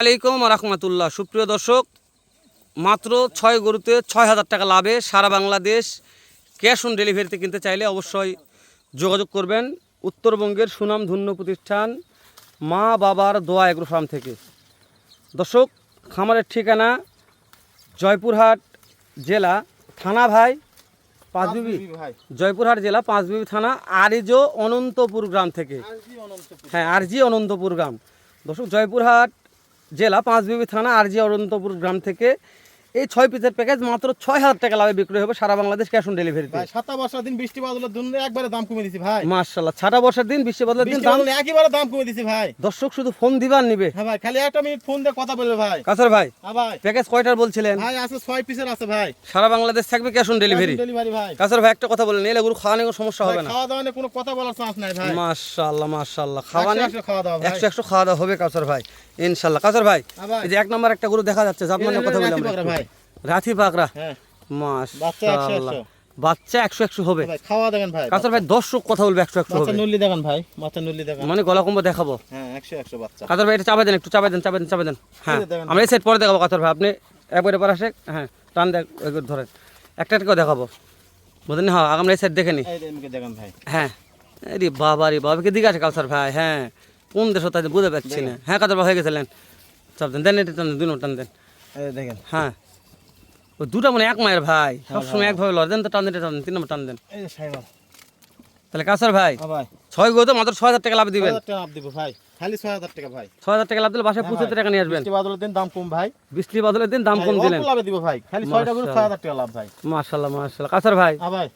আলাইকুম রহমতুল্লাহ। সুপ্রিয় দর্শক, মাত্র 6 গরুতে 6,000 টাকা লাভে সারা বাংলাদেশ ক্যাশ অন ডেলিভারিতে কিনতে চাইলে অবশ্যই যোগাযোগ করবেন উত্তরবঙ্গের সুনামধন্য প্রতিষ্ঠান মা বাবার দোয়া এগ্রো ফার্ম থেকে। দর্শক, খামারের ঠিকানা জয়পুরহাট জেলা, থানা ভাই পাঁচবিবি, জয়পুরহাট জেলা পাঁচবিবি থানা, আরজো অনন্তপুর গ্রাম থেকে। হ্যাঁ, আরজি অনন্তপুর গ্রাম। দর্শক, জয়পুরহাট জেলা পাঁচবিবি থানা, আরজি অনন্তপুর গ্রাম থেকে এই 6 পিসের প্যাকেজ মাত্র 6,000 টাকা লাভে বিক্রি হবে সারা বাংলাদেশ ক্যাশ অন ডেলিভারিতে। ভাই সাতা বর্ষার দিন বৃষ্টি বাদলের দিন একবারে দাম কমে দিছি ভাই। মাশাআল্লাহ, ছাটা বর্ষার দিন বৃষ্টি বাদলের দিন দাম একেবারে দাম কমে দিছি ভাই। দর্শক শুধু ফোন দিবার নিবে। হ্যাঁ ভাই, খালি একটা মিনিট ফোন দিয়ে কথা বলবে ভাই। কাসর ভাই, হ্যাঁ ভাই, প্যাকেজ কয়টার বলছিলেন? ভাই আছে 6 পিসের আছে ভাই, সারা বাংলাদেশ থাকবে ক্যাশ অন ডেলিভারি। ডেলিভারি ভাই। কাসর ভাই, একটা কথা বলেন, এলে গরু খাওয়ানোর কোনো সমস্যা হবে না? খাওয়া দাওয়া নিয়ে কোনো কথা বলার চান্স নাই ভাই। মাশাআল্লাহ মাশাআল্লাহ, খাওয়ানো 100 খাওয়া দাওয়া ভাই, 100 খাওয়া দাওয়া হবে কাসর ভাই ইনশাআল্লাহ। কাসর ভাই, এই যে এক নাম্বার একটা গরু দেখা যাচ্ছে, জাতমানের কথা বললাম ভাই, রাথি পাকড়া। হ্যাঁ মাশাআল্লাহ, বাচ্চা 100 হবে ভাই। খাওয়া দেখেন ভাই কাসর ভাই, দর্শক কথা বলবে 100 হবে। বাচ্চা নল্লি দেখেন ভাই, বাচ্চা নল্লি দেখেন, মানে গলা কম্বো দেখাবো। হ্যাঁ 100 বাচ্চা। কাসর ভাই, এটা চাপা দেন, একটু চাপা দেন, চাপা দেন, চাপা দেন। হ্যাঁ, আমরা এই সাইড পরে দেখাবো কাসর ভাই, আপনি একবারে পর আসে। হ্যাঁ, টান দেখ ধরেন, একটা একটা দেখাবো, বুঝলেন? হ্যাঁ, আমরা এই সাইড দেখে নি। দেখেন ভাই। হ্যাঁ, রে বাবা রে বাবা, কে দিকে আছে কাসর ভাই? হ্যাঁ, কোন দেশ তাই বুঝতে পারছি না। হ্যাঁ কাসর ভাই, হয়ে গেছিলেন, চাপ দেন, দেন এটা টান দেন, 2 নম্বর টান দেন। দেখেন, হ্যাঁ, ওই দুটা মানে এক মায়ের ভাই, সবসময় একভাবে লড় দেন, তো টান দেন, টান দেন, 3 নম্বর টান দেন। এই যে সাইবার। তাহলে কাসর ভাই, হ্যাঁ ভাই, 6 গো তো মাত্র 6,000 টাকা লাভ দিবেন। 6,000 টাকা লাভ দিব ভাই, খালি 6,000 টাকা ভাই। 6,000 টাকা লাভ দিলে বাসায় 75 টাকা নিয়ে আসবেন। বৃষ্টি বাদলের দিন দাম কম ভাই, বৃষ্টি বাদলের দিন দাম কম দিলেন। অল্প লাভে দিব ভাই, খালি 6টা করে 6,000 টাকা লাভ ভাই। মাশাআল্লাহ মাশাআল্লাহ। কাসর ভাই, হ্যাঁ ভাই,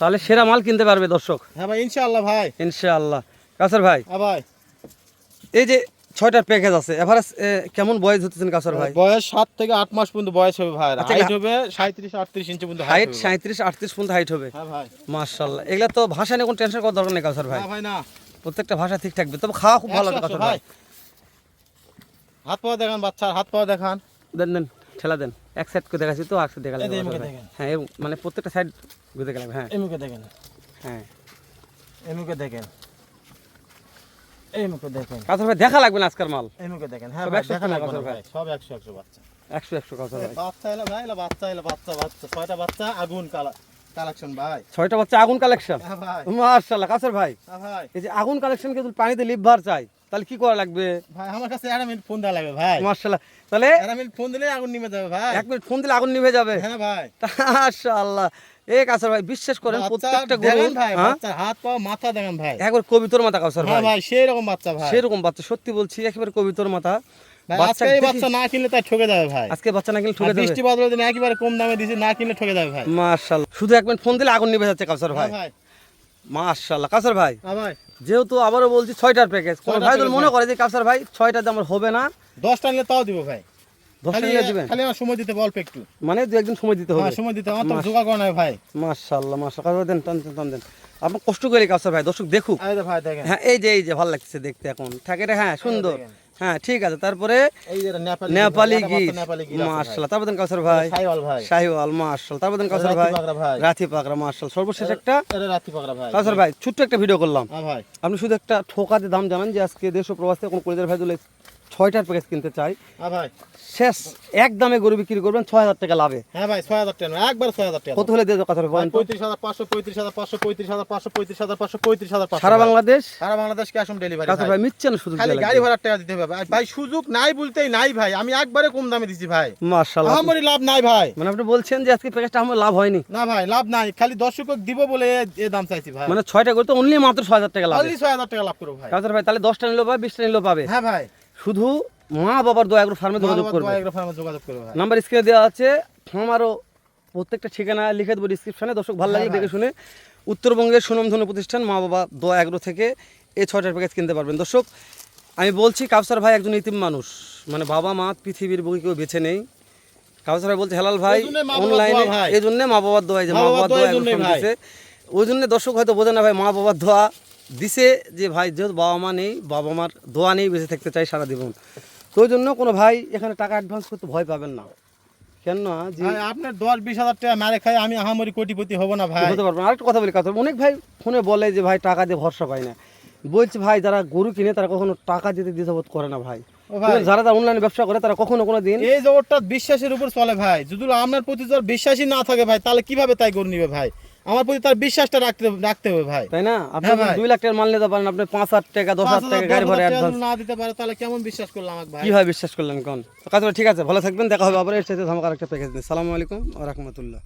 তাহলে সেরা মাল কিনতে পারবে দর্শক। হ্যাঁ ভাই ইনশাআল্লাহ ভাই, ইনশাআল্লাহ। কাসর ভাই, হ্যাঁ ভাই, এই যে 6টার প্যাকেজ আছে, এভারেজ কেমন বয়স হতেছেন কাসর ভাই? বয়স 7 থেকে 8 মাস পর্যন্ত বয়স হবে ভাই। আচ্ছা, হাইট হবে 37-38 ইঞ্চি পর্যন্ত হাইট 37-38 পর্যন্ত হাইট হবে। হ্যাঁ ভাই, মাশাআল্লাহ, এগুলা তো ভাষা নিয়ে কোনো টেনশন করার দরকার নেই কাসর ভাই। না ভাই না, প্রত্যেকটা ভাষা ঠিক থাকবে, তবে খাওয়া খুব ভালো হবে কাসর ভাই। হাত পাওয়া দেখান, বাচ্চার হাত পাওয়া দেখান। দেন দেন, ঠেলা দেন, এক সাইড করে দেখাচ্ছি তো, আর দেখালে এই মুখে দেখেন, হ্যাঁ, মানে প্রত্যেকটা সাইড ঘুরে গেলাম। হ্যাঁ, এই মুখে দেখেন, হ্যাঁ, এই মুখে দেখেন, এই মুখে দেখেন। কাসর ভাই দেখা লাগবে না আজকের মাল, এই মুখে দেখেন। হ্যাঁ সব ভাই, 100 দেখা লাগবে কাসর না ভাই। ভাই, সব 100 বাচ্চা। 100 কাসর ভাই। বাচ্চা এলো ভাই, এলো বাচ্চা, এলো বাচ্চা, বাচ্চা 6টা বাচ্চা আগুন কালেকশন ভাই। 6টা বাচ্চা আগুন কালেকশন। হ্যাঁ ভাই, মাশাআল্লাহ। কাসর ভাই, হ্যাঁ ভাই, এই যে আগুন কালেকশন কে পানিতে লিভার চাই, তাহলে কি করা লাগবে ভাই আমার কাছে 1 মিনিট ফোন দেওয়া লাগবে ভাই। মাশাআল্লাহ, তাহলে 1 মিনিট ফোন দিলে আগুন নিভে যাবে ভাই। 1 মিনিট ফোন দিলে আগুন নিভে যাবে। হ্যাঁ ভাই, মাশাআল্লাহ। এই কাসর ভাই, বিশ্বাস করেন প্রত্যেকটা গরু, দেখেন ভাই, হ্যাঁ, বাচ্চার হাত পা মাথা দেখেন ভাই, একবার কবিতর মাথা কাসর হ্যাঁ ভাই। ভাই, সেই রকম বাচ্চা ভাই। সেরকম বাচ্চা, সত্যি বলছি, একেবারে কবিতর মাথা। ভাই বাচ্চা আজকে এই বাচ্চা না কিনলে তাই ঠকে যাবে ভাই। আজকে বাচ্চা না কিনলে ঠকে আর যাবে। বৃষ্টি বাদলের দিন একেবারে কম দামে দিছি, না কিনলে ঠকে যাবে ভাই। মাশাআল্লাহ, শুধু 1 মিনিট ফোন দিলে আগুন নিভে যাচ্ছে কাসর ভাই। হ্যাঁ ভাই, মাশাআল্লাহ। কাসর ভাই, হ্যাঁ ভাই, যেহেতু আবারও বলছি 6টার প্যাকেজ, কোন 6টার ভাই যদি প্যাকেজ মনে করে যে কাসর ভাই 6টাতে আমার হবে না, 10টা নিলে তাও দিব ভাই। 10টা নিয়ে দিবেন। খালি আমার সময় দিতে অল্প একটু, মানে 2 একদিন সময় দিতে হবে। হ্যাঁ সময় দিতে আমার তো জোগাড় করা নাই ভাই। মাশাআল্লাহ মাশাআল্লাহ। কাসর ভাই, দেন টান দেন, টান দেন, আপনার কষ্ট করে কাসর ভাই, দর্শক দেখুক। এই যে ভাই দেখেন, হ্যাঁ, এই যে ভালো লাগছে দেখতে এখন থাকে এটা। হ্যাঁ, সুন্দর। হ্যাঁ, ঠিক আছে। তারপরে এই যে নেপালি গির, নেপালি গির মাশাআল্লাহ। তারপর দেন কাসর ভাই, শাইওয়াল ভাই, শাহিওয়াল, মাশাআল্লাহ। তারপর দেন কাসর ভাই, পাকড়া ভাই, রাথি পাকড়া, মাশাআল্লাহ। সর্বশেষ একটা এটা রাতি পাকড়া ভাই। কাসর ভাই, ছোট্ট একটা ভিডিও করলাম, হ্যাঁ ভাই, আপনি শুধু একটা ঠোকাতে দাম জানান যে আজকে দেশ ও প্রবাস থেকে কোন কলেজের ভাই দিলে 6টার প্যাকেজ কিনতে চাই, হ্যাঁ ভাই, শেষ এক দামে গরু বিক্রি করবেন 6,000 টাকা লাভে। হ্যাঁ ভাই 6,000 টাকা, একবার 6,000 টাকা। কত হলে দিয়ে দাও কাসর ভাই? 35,500, 35,500, 35,500, 35,500, 35,500 সারা বাংলাদেশ, সারা বাংলাদেশ ক্যাশ অন ডেলিভারি কাসর ভাই মিচ্ছে না শুধু খালি গাড়ি ভাড়ার টাকা দিতে হবে ভাই। সুযোগ নাই বলতেই নাই ভাই, আমি একবারে কম দামে দিছি ভাই। মাশাআল্লাহ। আমারই লাভ নাই ভাই। মানে আপনি বলছেন যে আজকে প্যাকেজটা আমার লাভ হয়নি? না ভাই, লাভ নাই, খালি দর্শক দিব বলে এ দাম চাইছি ভাই। মানে 6টা গরু তো অনলি মাত্র 6,000 টাকা লাভ। খালি 6,000 টাকা লাভ করব ভাই। কাসর ভাই, তাহলে 10টা নিলেও পাবে, 20টা নিলেও পাবে। হ্যাঁ ভাই, শুধু মা বাবার দোয়া এগ্রো ফার্মে যোগাযোগ করবে। যোগাযোগ করবে ভাই। নাম্বার স্ক্রিনে দেওয়া আছে, আমারও প্রত্যেকটা ঠিকানা লিখে দেবো ডিসক্রিপশনে। দর্শক ভালো লাগলে দেখে শুনে উত্তরবঙ্গের সুনামধন্য প্রতিষ্ঠান মা বাবা দোয়া এগ্রো থেকে এই 6টার প্যাকেজ কিনতে পারবেন। দর্শক, আমি বলছি কাউসার ভাই একজন ইতিম মানুষ, মানে বাবা মা পৃথিবীর বুকে কেউ বেছে নেই। কাউসার ভাই বলছে হেলাল ভাই অনলাইনে, এই জন্য মা বাবার দোয়া, যে মা বাবার দোয়া এগ্রো ফার্ম দিছে, ওই জন্য দর্শক হয়তো বোঝে না ভাই, মা বাবার দোয়া দিছে যে ভাই, যেহেতু বাবা মা নেই, বাবা মার দোয়া নেই, বেঁচে থাকতে চাই সারা জীবন। তো ওই জন্য কোনো ভাই এখানে টাকা অ্যাডভান্স করতে ভয় পাবেন না। কেন না যে আপনার 10-20,000 টাকা মারে খাই আমি আহামরি কোটিপতি হব না ভাই, হতে পারবেন। আরেকটা কথা বলি কাছে, অনেক ভাই ফোনে বলে যে ভাই টাকা দিয়ে ভরসা পাই না। বলছি ভাই, যারা গরু কিনে তারা কখনো টাকা দিতে দ্বিধাবোধ করে না ভাই। ও ভাই যারা যারা অনলাইনে ব্যবসা করে তারা কখনো কোনো দিন এই জগৎটা বিশ্বাসের উপর চলে ভাই, যদি আপনার প্রতি যদি বিশ্বাসই না থাকে ভাই তাহলে কিভাবে তাই করে নিবে ভাই? আমার প্রতি তার বিশ্বাসটা রাখতে হবে ভাই। তাই না? আপনি হ্যাঁ ভাই। 2 লাখ টাকার মাল নিতে পারেন, আপনি 5,000 টাকা 10,000 টাকা গাড়ি ভাড়া 5,000 অ্যাডভান্স না দিতে পারে তাহলে কেমন বিশ্বাস করলাম আমাকে ভাই? কিভাবে বিশ্বাস করলেন কোন? তো কাজ ঠিক আছে, ভালো থাকবেন, দেখা হবে আবার এর সাথে ধামাকার একটা প্যাকেজ নিয়ে। আসসালামু আলাইকুম ওয়া রাহমাতুল্লাহ।